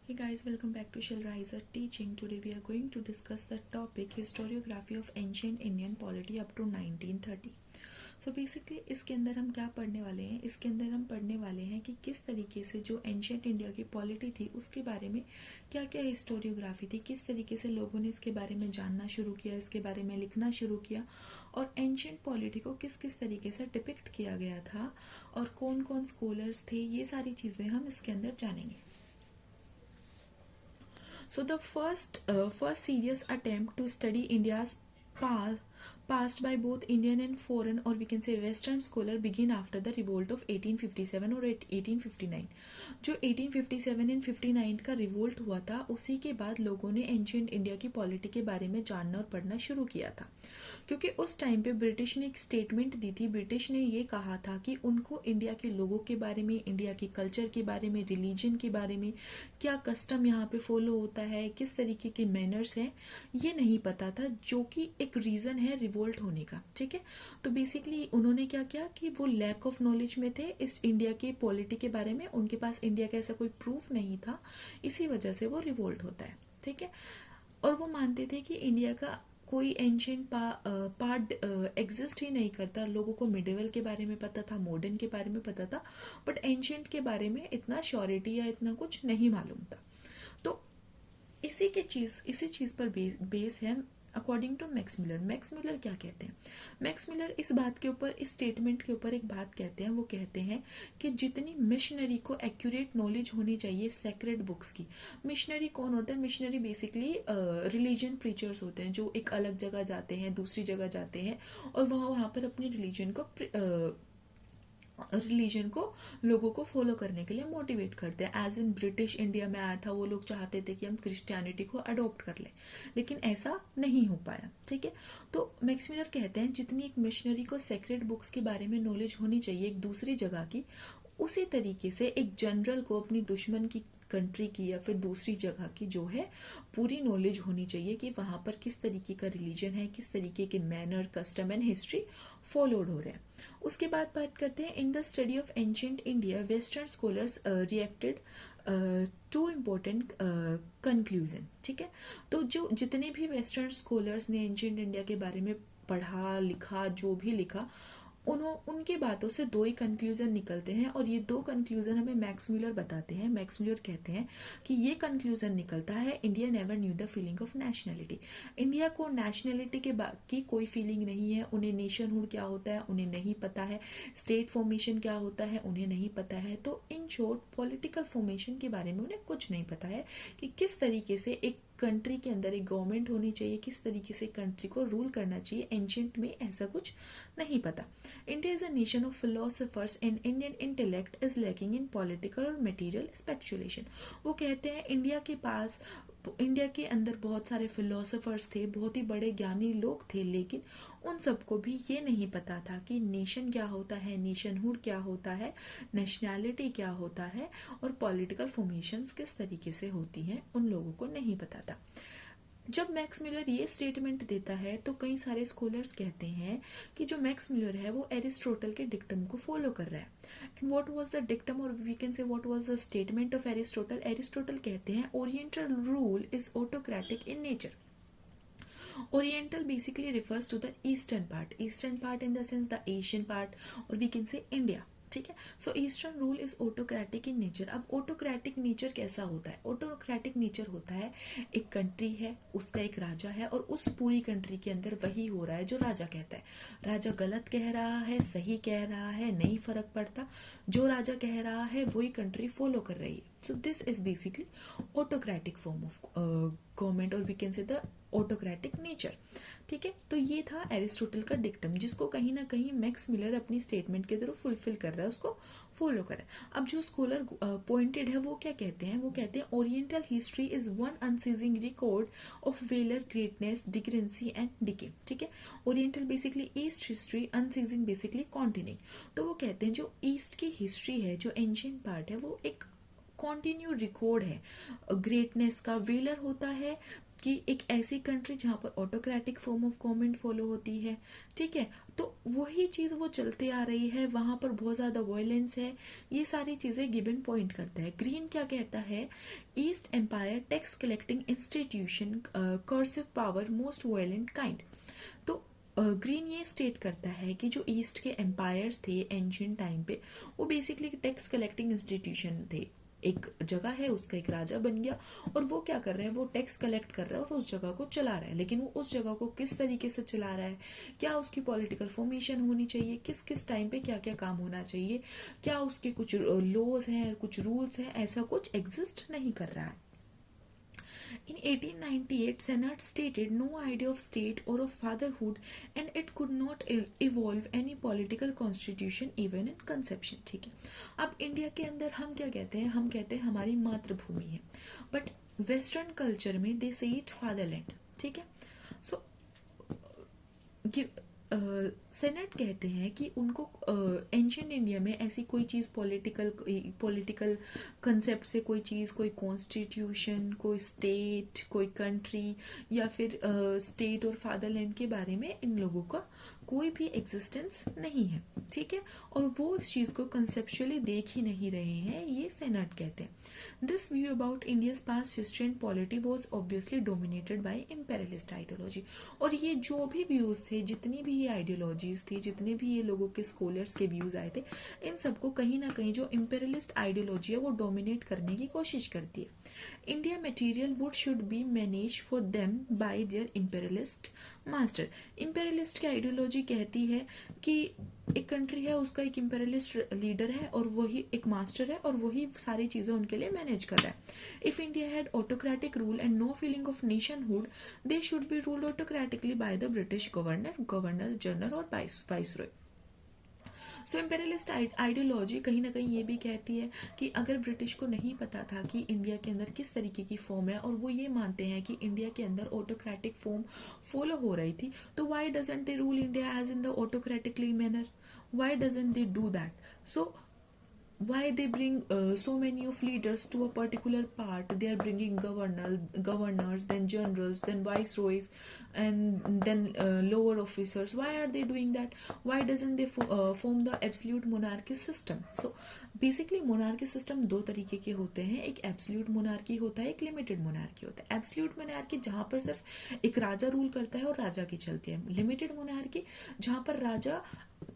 Hey guys, welcome back to Shell Riser Teaching. Today we are going to discuss the topic historiography of ancient Indian polity up to 1930. So basically इसके अंदर हम क्या पढ़ने वाले हैं, इसके अंदर हम पढ़ने वाले हैं कि किस तरीके से जो एंशियंट इंडिया की पॉलिटी थी उसके बारे में क्या क्या हिस्टोरियोग्राफी थी, किस तरीके से लोगों ने इसके बारे में जानना शुरू किया, इसके बारे में लिखना शुरू किया और एंशियंट पॉलिटी को किस किस तरीके से डिपिक्ट किया गया था और कौन कौन स्कॉलर्स थे, ये सारी चीज़ें हम इसके अंदर जानेंगे. So the first serious attempt to study India's past by both Indian and foreign, or we can say Western scholar, began after the revolt of 1857 और 1859. जो 1857 एंड 59 का रिवोल्ट हुआ था, उसी के बाद लोगों ने एंशियंट इंडिया की पॉलिटी के बारे में जानना और पढ़ना शुरू किया था. क्योंकि उस टाइम पे ब्रिटिश ने एक स्टेटमेंट दी थी. ब्रिटिश ने ये कहा था कि उनको इंडिया के लोगों के बारे में, इंडिया के कल्चर के बारे में, रिलीजन के बारे में, क्या कस्टम यहाँ पे फॉलो होता है, किस तरीके के मैनर्स हैं, ये नहीं पता था, जो कि एक रीज़न है रिवोल्ट होने का. ठीक है, तो बेसिकली उन्होंने क्या किया कि वो लैक ऑफ नॉलेज में थे इस इंडिया के पॉलिटी के बारे में. उनके पास इंडिया का ऐसा कोई प्रूफ नहीं था, इसी वजह से वो रिवोल्ट होता है. ठीक है, और वो मानते थे कि इंडिया का कोई एंशियंट पार्ट एग्जिस्ट ही नहीं करता. लोगों को मिडिवल के बारे में पता था, मॉडर्न के बारे में पता था, बट एंशियंट के बारे में इतना श्योरिटी या इतना कुछ नहीं मालूम था. तो इसी चीज़ पर बेस है according to Max Miller. Max Miller क्या कहते हैं? मैक्स मिलर इस बात के ऊपर, इस स्टेटमेंट के ऊपर एक बात कहते हैं. वो कहते हैं कि जितनी मिशनरी को एक्यूरेट नॉलेज होनी चाहिए सेक्रेड बुक्स की. मिशनरी कौन होता है? मिशनरी बेसिकली रिलीजन प्रीचर्स होते हैं, जो एक अलग जगह जाते हैं, दूसरी जगह जाते हैं और वहाँ पर अपनी रिलीजन को लोगों को फॉलो करने के लिए मोटिवेट करते हैं. एज इन ब्रिटिश इंडिया में आया था, वो लोग चाहते थे कि हम क्रिश्चियनिटी को अडॉप्ट कर लें, लेकिन ऐसा नहीं हो पाया. ठीक है, तो मैक्स मिलर कहते हैं जितनी एक मिशनरी को सेक्रेड बुक्स के बारे में नॉलेज होनी चाहिए एक दूसरी जगह की, उसी तरीके से एक जनरल को अपनी दुश्मन की कंट्री की या फिर दूसरी जगह की जो है पूरी नॉलेज होनी चाहिए कि वहाँ पर किस तरीके का रिलीजन है, किस तरीके के manner, custom and history followed हो रहे हैं. उसके बाद बात करते हैं in the study of ancient India western scholars reacted to important conclusion. ठीक है, तो जो जितने भी वेस्टर्न स्कॉलर्स ने एंशियंट इंडिया के बारे में पढ़ा, लिखा, जो भी लिखा, उनकी बातों से दो ही कंक्लूजन निकलते हैं और ये दो कंक्लूजन हमें मैक्स मिलर बताते हैं. मैक्स मिलर कहते हैं कि ये कंक्लूजन निकलता है India never knew the feeling of nationality. India को नेशनलिटी की कोई फीलिंग नहीं है. उन्हें नेशनहुड क्या होता है उन्हें नहीं पता है, स्टेट फॉर्मेशन क्या होता है उन्हें नहीं पता है. तो इन शॉर्ट पॉलिटिकल फॉर्मेशन के बारे में उन्हें कुछ नहीं पता है कि किस तरीके से एक कंट्री के अंदर एक गवर्नमेंट होनी चाहिए, किस तरीके से कंट्री को रूल करना चाहिए. एंशियंट में ऐसा कुछ नहीं पता. India is a nation of philosophers and Indian intellect is lacking in political और material speculation. वो कहते हैं इंडिया के अंदर बहुत सारे फिलोसोफर्स थे, बहुत ही बड़े ज्ञानी लोग थे, लेकिन उन सबको भी ये नहीं पता था कि नेशन क्या होता है, नेशनहुड क्या होता है, नेशनैलिटी क्या होता है और पॉलिटिकल फॉर्मेशंस किस तरीके से होती हैं, उन लोगों को नहीं पता था. जब मैक्स मिलर ये स्टेटमेंट देता है तो कई सारे स्कॉलर्स कहते हैं कि जो मैक्स मिलर है वो एरिस्टोटल के डिक्टम को फॉलो कर रहा है. And what was the dictum, और we can say what was the statement of Aristotle. Aristotle कहते हैं oriental rule is autocratic in nature. Oriental basically refers to the eastern part in the sense the Asian part, or we can say India. ठीक है, सो eastern rule is autocratic in nature. अब autocratic nature कैसा होता है? Autocratic nature होता है एक country है, उसका एक राजा है और उस पूरी कंट्री के अंदर वही हो रहा है जो राजा कहता है. राजा गलत कह रहा है, सही कह रहा है, नहीं फर्क पड़ता, जो राजा कह रहा है वही कंट्री फॉलो कर रही है. So this is basically autocratic form of government, और we can say the autocratic nature. ठीक है, तो ये था एरिस्टोटल का डिक्टम, जिसको कहीं ना कहीं मैक्स मिलर अपनी स्टेटमेंट के थ्रू फुलफिल कर रहा है, उसको फॉलो कर रहा है. अब जो स्कॉलर पॉइंटेड है वो क्या कहते हैं? वो कहते हैं oriental history is one unceasing record of valour, greatness, डिग्रेंसी एंड डिके. ठीक है, oriental basically east history, unceasing basically continuing. तो वो कहते हैं जो ईस्ट की हिस्ट्री है, जो एंशियंट पार्ट है, वो एक कॉन्टिन्यू रिकॉर्ड है ग्रेटनेस का. वेलर होता है कि एक ऐसी कंट्री जहाँ पर autocratic form of government follow होती है, ठीक है, तो वही चीज़ वो चलते आ रही है, वहाँ पर बहुत ज़्यादा वायलेंस है, ये सारी चीज़ें गिवन पॉइंट करता है। ग्रीन क्या कहता है, east empire tax collecting institution coercive power most violent kind. तो ग्रीन ये स्टेट करता है कि जो ईस्ट के एम्पायर्स थे एंशियंट टाइम पे, वो बेसिकली टैक्स कलेक्टिंग इंस्टीट्यूशन थे। एक जगह है, उसका एक राजा बन गया और वो क्या कर रहा है, वो टैक्स कलेक्ट कर रहा है और उस जगह को चला रहा है। लेकिन वो उस जगह को किस तरीके से चला रहा है, क्या उसकी पॉलिटिकल फॉर्मेशन होनी चाहिए, किस किस टाइम पे क्या क्या काम होना चाहिए, क्या उसके कुछ लॉज हैं, कुछ रूल्स हैं, ऐसा कुछ एग्जिस्ट नहीं कर रहा है। In 1898, Senate stated no idea of state or of fatherhood and it could not evolve any political constitution even in conception। ठीक है, अब इंडिया के अंदर हम क्या कहते हैं, हम कहते हैं हमारी मातृभूमि है, बट वेस्टर्न कल्चर में दे से इट फादरलैंड। ठीक है, सो सेनेट कहते हैं कि उनको एंशियंट इंडिया में ऐसी कोई चीज़ पॉलिटिकल कंसेप्ट से कोई चीज़, कोई कॉन्स्टिट्यूशन, कोई स्टेट, कोई कंट्री या फिर स्टेट और फादरलैंड के बारे में इन लोगों का कोई भी एग्जिस्टेंस नहीं है। ठीक है, और वो इस चीज़ को कंसेप्चुअली देख ही नहीं रहे हैं, ये सेनेट कहते हैं। This view about India's past history and polity was obviously dominated by imperialist ideology. और ये जो भी व्यूज थे, जितनी भी ये आइडियोलॉजीज थी, जितने भी ये लोगों के स्कॉलर्स के व्यूज आए थे, इन सबको कहीं ना कहीं जो इम्पेरियलिस्ट आइडियोलॉजी है वो डोमिनेट करने की कोशिश करती है। India material would should be manage for them by there imperialist master. Imperialist की आइडियोलॉजी कहती है कि एक कंट्री है, उसका एक इम्पेरियलिस्ट लीडर है और वही एक मास्टर है और वही सारी चीजें उनके लिए मैनेज कर रहा है। If India had autocratic rule and no feeling of nationhood, they should be ruled autocratically by the British governor general और वाइसरॉय। सो इम्पेरियलिस्ट आइडियोलॉजी कहीं ना कहीं ये भी कहती है कि अगर ब्रिटिश को नहीं पता था कि इंडिया के अंदर किस तरीके की फॉर्म है और वो ये मानते हैं कि इंडिया के अंदर ऑटोक्रेटिक फॉर्म फॉलो हो रही थी, तो why doesn't they rule India as in the autocratically manner, why doesn't they do that. So why they bring so many of leaders to a particular part, they are bringing governors, then generals, then viceroys, and then lower officers. Why are they doing that? Why doesn't they form the absolute monarchy system? So basically monarchy system दो तरीके के होते हैं, एक absolute monarchy होता है, एक limited monarchy होता है। absolute monarchy जहाँ पर सिर्फ एक राजा रूल करता है और राजा की चलती है। limited monarchy जहाँ पर राजा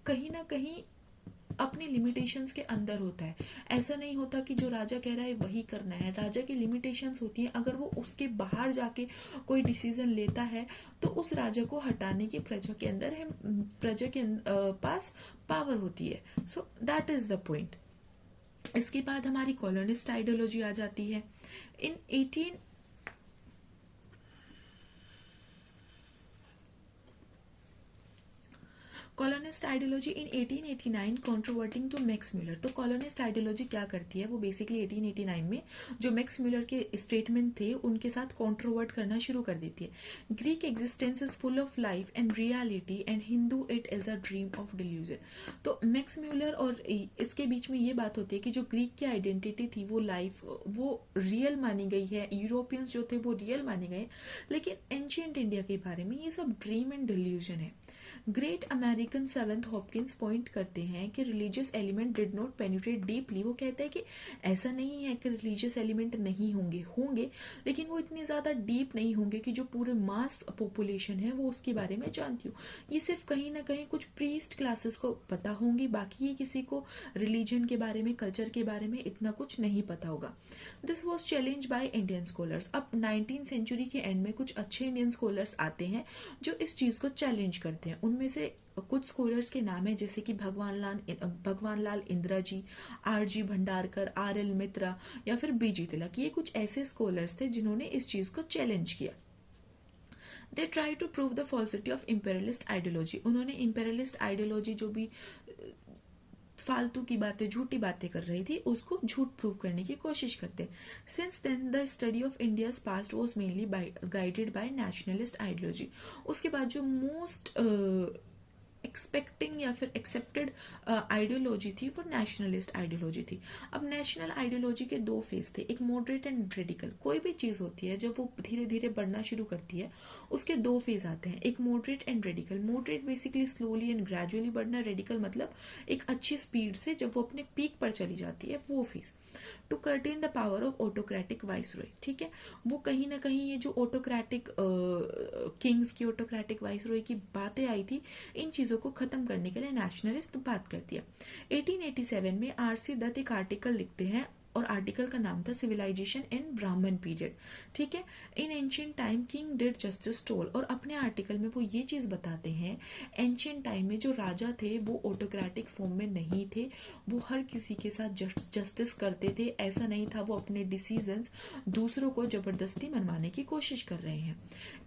कहीं ना कहीं अपने लिमिटेशंस के अंदर होता है। ऐसा नहीं होता कि जो राजा कह रहा है वही करना है, राजा की लिमिटेशंस होती हैं। अगर वो उसके बाहर जाके कोई डिसीजन लेता है तो उस राजा को हटाने की प्रजा के अंदर है, प्रजा के पास पावर होती है। So that is the point. इसके बाद हमारी कॉलोनिस्ट आइडियोलॉजी आ जाती है। In colonist ideology in 1889 controverting to Max Muller. तो कॉलोनिस्ट आइडियोलॉजी क्या करती है, वो बेसिकली 1889 में जो मैक्स म्यूलर के स्टेटमेंट थे उनके साथ कॉन्ट्रोवर्ट करना शुरू कर देती है। Greek existence is full of life and reality and Hindu it is a dream of delusion. तो मैक्स म्यूलर और इसके बीच में ये बात होती है कि जो ग्रीक की आइडेंटिटी थी वो लाइफ, वो रियल मानी गई है, यूरोपियंस जो थे वो रियल माने गए, लेकिन एंशियंट इंडिया के बारे में ये सब ड्रीम एंड डिल्यूजन है। Great American seventh Hopkins point करते हैं कि religious element did not penetrate deeply. वो कहते हैं कि ऐसा नहीं है कि रिलीजियस एलिमेंट नहीं होंगे, लेकिन वो इतने ज़्यादा डीप नहीं होंगे कि जो पूरे मास पॉपुलेशन है वो उसके बारे में जानती हो। ये सिर्फ कहीं ना कहीं कुछ प्रीस्ट क्लासेस को पता होंगी, बाकी ये किसी को रिलीजन के बारे में, कल्चर के बारे में इतना कुछ नहीं पता होगा। This was challenge by Indian scholars. अब 19th सेंचुरी के एंड में कुछ अच्छे इंडियन स्कॉलर्स आते हैं जो इस चीज़ को चैलेंज करते हैं। उनमें से कुछ स्कॉलर्स के नाम है जैसे कि भगवान लाल इंदिरा जी, R.G. भंडारकर, R.L. मित्रा या फिर B.G. तिलक। ये कुछ ऐसे स्कॉलर्स थे जिन्होंने इस चीज को चैलेंज किया। They try to prove the falsity of imperialist ideology. उन्होंने इम्पेरियलिस्ट आइडियोलॉजी जो भी फालतू की बातें, झूठी बातें कर रही थी, उसको झूठ प्रूव करने की कोशिश करते। Since then the study of India's past was mainly guided by nationalist ideology. उसके बाद जो मोस्ट एक्सपेक्टिंग या फिर एक्सेप्टेड आइडियोलॉजी थी वो नेशनलिस्ट आइडियोलॉजी थी। अब नेशनल आइडियोलॉजी के दो फेज थे, एक मॉडरेट एंड रेडिकल। कोई भी चीज होती है जब वो धीरे धीरे बढ़ना शुरू करती है उसके दो फेज आते हैं, एक moderate and radical. Moderate basically slowly and gradually बढ़ना, रेडिकल मतलब एक अच्छी स्पीड से जब वो अपने पीक पर चली जाती है, वो phase. To curtail the power of autocratic viceroy, ठीक है, वो कहीं ना कहीं ये जो ऑटोक्रेटिक किंग्स की, ऑटोक्रेटिक वाइसरॉय की बातें आई थी, इन चीजों को खत्म करने के लिए नेशनलिस्ट बात करती है। 1887 में आरसी दत्त एक आर्टिकल लिखते हैं और आर्टिकल का नाम था सिविलाइजेशन इन ब्राह्मण पीरियड, ठीक है। In ancient time king did justice toll, और अपने आर्टिकल में वो ये चीज बताते हैं एंशियंट टाइम में जो राजा थे वो ऑटोक्रेटिक फॉर्म में नहीं थे, वो हर किसी के साथ जस्टिस करते थे। ऐसा नहीं था वो अपने डिसीजंस दूसरों को जबरदस्ती मनवाने की कोशिश कर रहे हैं।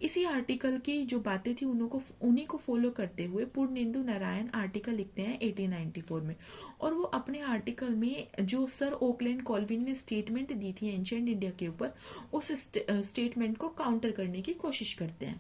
इसी आर्टिकल की जो बातें थी उन्हीं को फॉलो करते हुए पूर्णेंदु नारायण आर्टिकल लिखते हैं 1894 में, और वो अपने आर्टिकल में जो सर ओकलैंड कॉल्विन ने स्टेटमेंट दी थी एंशिएंट इंडिया के ऊपर, उस स्टेटमेंट को काउंटर करने की कोशिश करते हैं।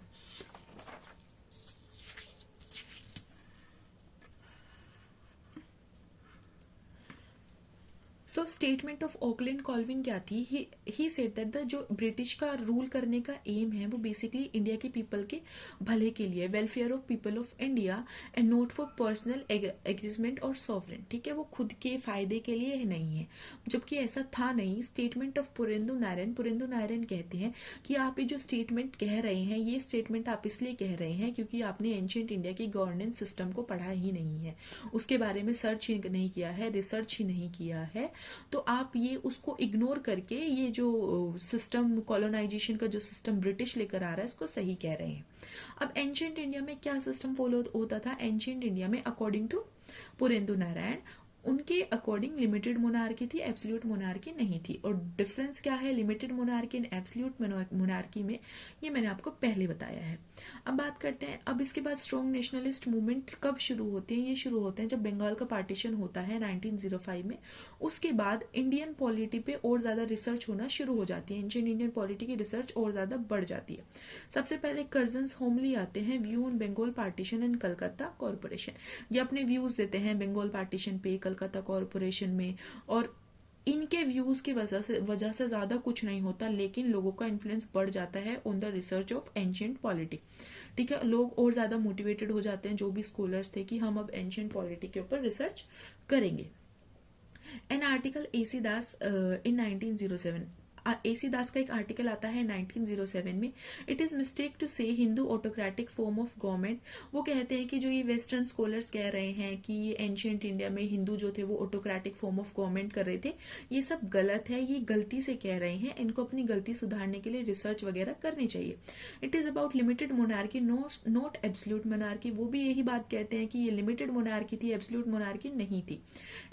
So statement of Oakland Colvin क्या थी? ही सेड दैट द जो ब्रिटिश का रूल करने का एम है वो बेसिकली इंडिया के पीपल के भले के लिए, welfare of people of India and not for personal existment और सॉवरेन, ठीक है, वो खुद के फायदे के लिए नहीं है, जबकि ऐसा था नहीं। स्टेटमेंट ऑफ पुरेंदु नारायण कहते हैं कि आप ये जो स्टेटमेंट कह रहे हैं, ये स्टेटमेंट आप इसलिए कह रहे हैं क्योंकि आपने एंशिएंट इंडिया की गवर्नेंस सिस्टम को पढ़ा ही नहीं है, उसके बारे में सर्च ही नहीं किया है, रिसर्च ही नहीं किया है, तो आप ये उसको इग्नोर करके ये जो सिस्टम, कॉलोनाइजेशन का जो सिस्टम ब्रिटिश लेकर आ रहा है, इसको सही कह रहे हैं। अब एंशिएंट इंडिया में क्या सिस्टम फॉलो होता था? एंशिएंट इंडिया में अकॉर्डिंग टू पुरेंदु नारायण, उनके अकॉर्डिंग लिमिटेड मोनार्की थी, एब्सोल्यूट मोनार्की नहीं थी। और डिफरेंस क्या है limited monarchy and absolute monarchy में, ये मैंने आपको पहले बताया है। अब बात करते हैं, अब इसके बाद स्ट्रॉन्ग नेशनलिस्ट मूवमेंट कब शुरू होते हैं? ये शुरू होते हैं जब बंगाल का पार्टीशन होता है 1905 में। उसके बाद इंडियन पॉलिटी पे और ज्यादा रिसर्च होना शुरू हो जाती है, एंशिएंट इंडियन पॉलिटी की रिसर्च और ज्यादा बढ़ जाती है। सबसे पहले कर्जन्स होमली आते हैं, view on Bengal partition and Calcutta corporation. ये अपने व्यूज देते हैं बंगाल पार्टीशन पे, कलकत्ता कॉर्पोरेशन में, और इनके व्यूज की वजह से ज्यादा कुछ नहीं होता, लेकिन लोगों का इन्फ्लुएंस बढ़ जाता है on the research of ancient polity, ठीक है। लोग और ज्यादा मोटिवेटेड हो जाते हैं, जो भी स्कॉलर्स थे, कि हम अब एंशिएंट पॉलिटी के ऊपर रिसर्च करेंगे। An article AC Das in 1907, AC Das का एक आर्टिकल आता है 1907 में, इट इज मिस्टेक टू से Hindu autocratic form of government. वो कहते हैं कि जो ये वेस्टर्न स्कॉलर्स कह रहे हैं कि ये एंशिएंट इंडिया में हिंदू जो थे वो ऑटोक्रेटिक फॉर्म ऑफ गवर्नमेंट कर रहे थे, ये सब गलत है, ये गलती से कह रहे हैं, इनको अपनी गलती सुधारने के लिए रिसर्च वगैरह करनी चाहिए। It is about limited monarchy not absolute monarchy. वो भी यही बात कहते हैं कि ये लिमिटेड मोनार्की थी, एब्सोल्यूट मोनार्की नहीं थी।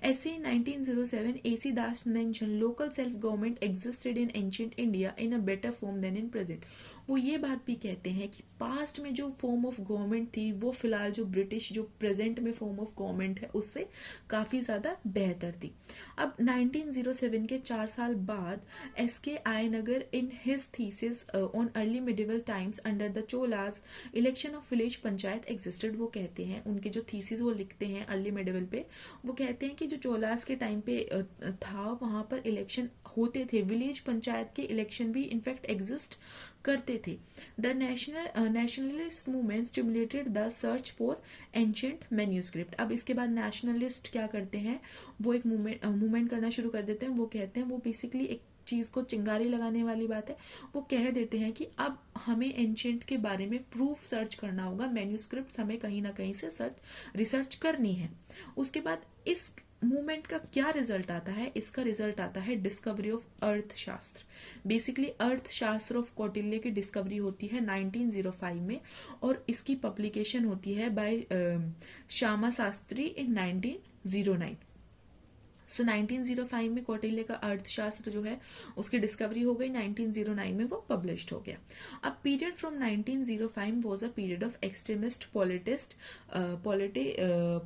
ऐसे 1907 AC Das mention local self government existed in ancient India in a better form than in present। वो ये बात भी कहते हैं कि पास्ट में जो फॉर्म ऑफ गवर्नमेंट थी वो फिलहाल जो ब्रिटिश जो प्रेजेंट में फॉर्म ऑफ गवर्नमेंट है उससे काफी ज्यादा बेहतर थी। अब 1907 के 4 साल बाद S K Aiyangar in his thesis on early medieval times under the Cholas election of village panchayat existed. वो कहते हैं, उनके जो थीसिस वो लिखते हैं अर्ली मिडिवल पे, वो कहते हैं कि जो चोलास के टाइम पे था वहां पर इलेक्शन होते थे, विलेज पंचायत के इलेक्शन भी इनफैक्ट एग्जिस्ट करते थे। The nationalist movement stimulated the search for ancient manuscript. अब इसके बाद नेशनलिस्ट क्या करते हैं, वो एक मूवमेंट करना शुरू कर देते हैं। वो कहते हैं, वो बेसिकली एक चीज को चिंगारी लगाने वाली बात है, वो कह देते हैं कि अब हमें एंशिएंट के बारे में प्रूफ सर्च करना होगा, मैन्यूस्क्रिप्ट हमें कहीं ना कहीं से रिसर्च करनी है। उसके बाद इस मूवमेंट का क्या रिजल्ट आता है? इसका रिजल्ट आता है डिस्कवरी ऑफ अर्थशास्त्र। बेसिकली अर्थशास्त्र ऑफ कौटिल्य की डिस्कवरी होती है 1905 में, और इसकी पब्लिकेशन होती है बाय श्यामा शास्त्री इन 1909। सो 1905 में कौटिल्य का अर्थशास्त्र जो है उसकी डिस्कवरी हो गई, 1909 में वो पब्लिश्ड हो गया। अब period from 1905 was a period of extremist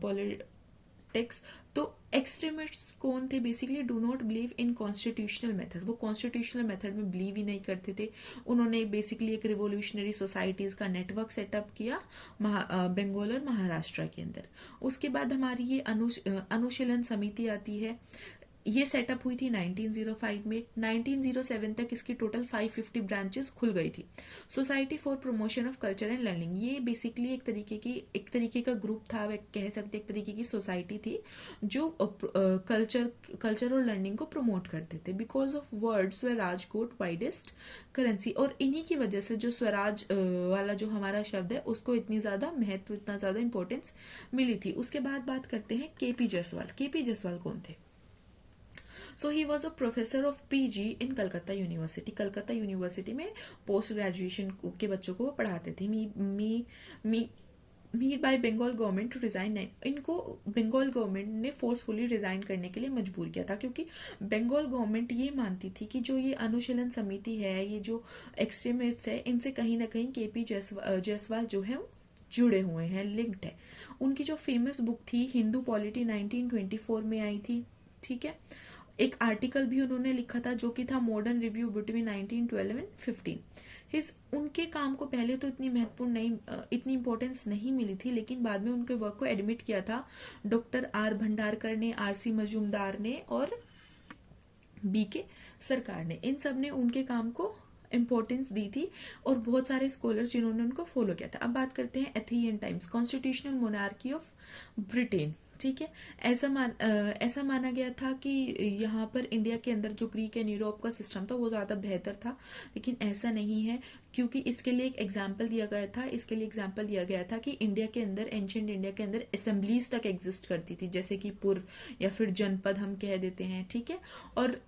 politics तो एक्सट्रीमिस्ट्स कौन थे? Basically do not believe in constitutional method, वो कॉन्स्टिट्यूशनल मेथड में बिलीव ही नहीं करते थे। उन्होंने बेसिकली एक रिवोल्यूशनरी सोसाइटीज का नेटवर्क सेटअप किया बंगाल और महाराष्ट्र के अंदर। उसके बाद हमारी ये अनुशीलन समिति आती है, ये सेटअप हुई थी 1905 में। 1907 तक इसकी टोटल 550 ब्रांचेस खुल गई थी। Society for promotion of culture and learning, ये बेसिकली एक तरीके का ग्रुप था, कह सकते एक तरीके की सोसाइटी थी जो कल्चर और लर्निंग को प्रमोट करते थे। Because of words way Rajkot widest currency, और इन्हीं की वजह से जो स्वराज वाला जो हमारा शब्द है उसको इतनी ज्यादा महत्व, इतना ज्यादा इंपॉर्टेंस मिली थी। उसके बाद बात करते हैं केपी जायसवाल। केपी जायसवाल कौन थे? So he was a professor of PG in Calcutta university. Calcutta university में पोस्ट ग्रेजुएशन के बच्चों को वो पढ़ाते थे। Made by Bengal government to resign. इनको बंगाल गवर्नमेंट ने फोर्सफुली रिजाइन करने के लिए मजबूर किया था, क्योंकि बंगाल गवर्नमेंट ये मानती थी कि जो ये अनुशीलन समिति है, ये जो एक्सट्रीमिस्ट है, इनसे कहीं ना कहीं केपी जायसवाल जो है जुड़े हुए हैं, लिंक्ड है। उनकी जो फेमस बुक थी हिंदू पॉलिटी 1924 में आई थी, ठीक है। एक आर्टिकल भी उन्होंने लिखा था जो कि था मॉडर्न रिव्यू बिटवीन 1912 एंड 15। उनके काम को पहले तो इतनी महत्वपूर्ण नहीं, इतनी इंपॉर्टेंस नहीं मिली थी, लेकिन बाद में उनके वर्क को एडमिट किया था डॉक्टर आर भंडारकर ने, आरसी मजूमदार ने और बीके सरकार ने। इन सब ने उनके काम को इंपॉर्टेंस दी थी और बहुत सारे स्कॉलर्स जिन्होंने उनको फॉलो किया था। अब बात करते हैं Athenian times, constitutional monarchy of Britain, ठीक है। ऐसा माना गया था कि यहाँ पर इंडिया के अंदर जो ग्रीक एंड यूरोप का सिस्टम था वो ज़्यादा बेहतर था, लेकिन ऐसा नहीं है, क्योंकि इसके लिए एक एग्जाम्पल दिया गया था कि इंडिया के अंदर, एंशिएंट इंडिया के अंदर असेंबलीज तक एग्जिस्ट करती थी, जैसे कि पुर या फिर जनपद हम कह देते हैं, ठीक है। और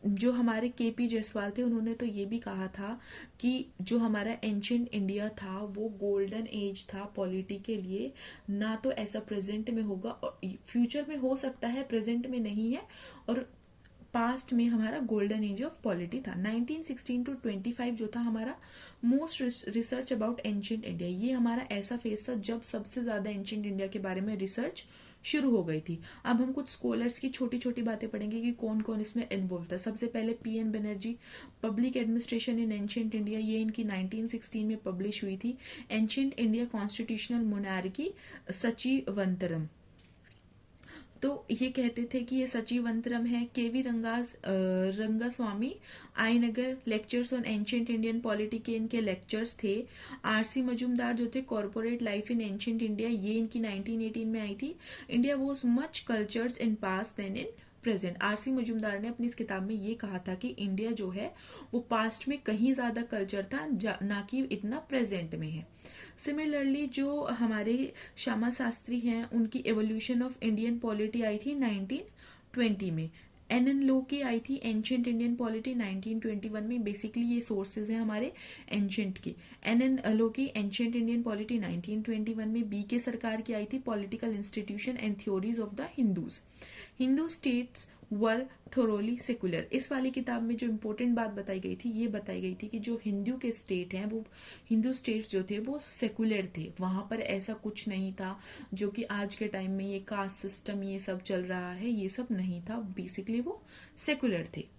जो हमारे केपी जायसवाल थे उन्होंने तो ये भी कहा था कि जो हमारा एंशिएंट इंडिया था वो गोल्डन एज था पॉलिटी के लिए, ना तो ऐसा प्रेजेंट में होगा, और फ्यूचर में हो सकता है, प्रेजेंट में नहीं है, और पास्ट में हमारा गोल्डन एज ऑफ पॉलिटी था। 1916 to 25 जो था हमारा most research about ancient India, ये हमारा ऐसा फेज था जब सबसे ज्यादा एंशिएंट इंडिया के बारे में रिसर्च शुरू हो गई थी। अब हम कुछ स्कॉलर्स की छोटी छोटी बातें पढ़ेंगे कि कौन कौन इसमें इन्वॉल्व था। सबसे पहले PN Banerjee, public administration in ancient India, ये इनकी 1916 में पब्लिश हुई थी। एंशिएंट इंडिया कॉन्स्टिट्यूशनल मोनार्की, सचिवंतरम, तो ये कहते थे कि ये सचिवंतरम है। KV Rangaswami Aiyangar, lectures on ancient Indian polity के इनके लेक्चर्स थे। आरसी मजूमदार जो थे, corporate life in ancient India, ये इनकी 1918 में आई थी। India was much cultures in past than in present. RC Majumdar ने अपनी इस किताब में ये कहा था कि इंडिया जो है वो पास्ट में कहीं ज्यादा कल्चर था, ना कि इतना प्रेजेंट में है। सिमिलरली जो हमारे श्यामा शास्त्री हैं, उनकी एवोल्यूशन ऑफ इंडियन पॉलिटी आई थी 1920 में। एन लो की आई थी एंशिएंट इंडियन पॉलिटी 1921 में। बेसिकली ये सोर्सेज हैं हमारे एंशिएंट की। एन लो की एंशिएंट इंडियन पॉलिटी 1921 में। बी के सरकार की आई थी political institution and theories of the Hindus. Hindu states were thoroughly secular. इस वाली किताब में जो इम्पोर्टेंट बात बताई गई थी, ये बताई गई थी कि जो हिंदू के स्टेट हैं, वो हिंदू स्टेट्स जो थे वो सेकुलर थे। वहां पर ऐसा कुछ नहीं था जो कि आज के टाइम में ये कास्ट सिस्टम ये सब चल रहा है, ये सब नहीं था। बेसिकली वो सेकुलर थे।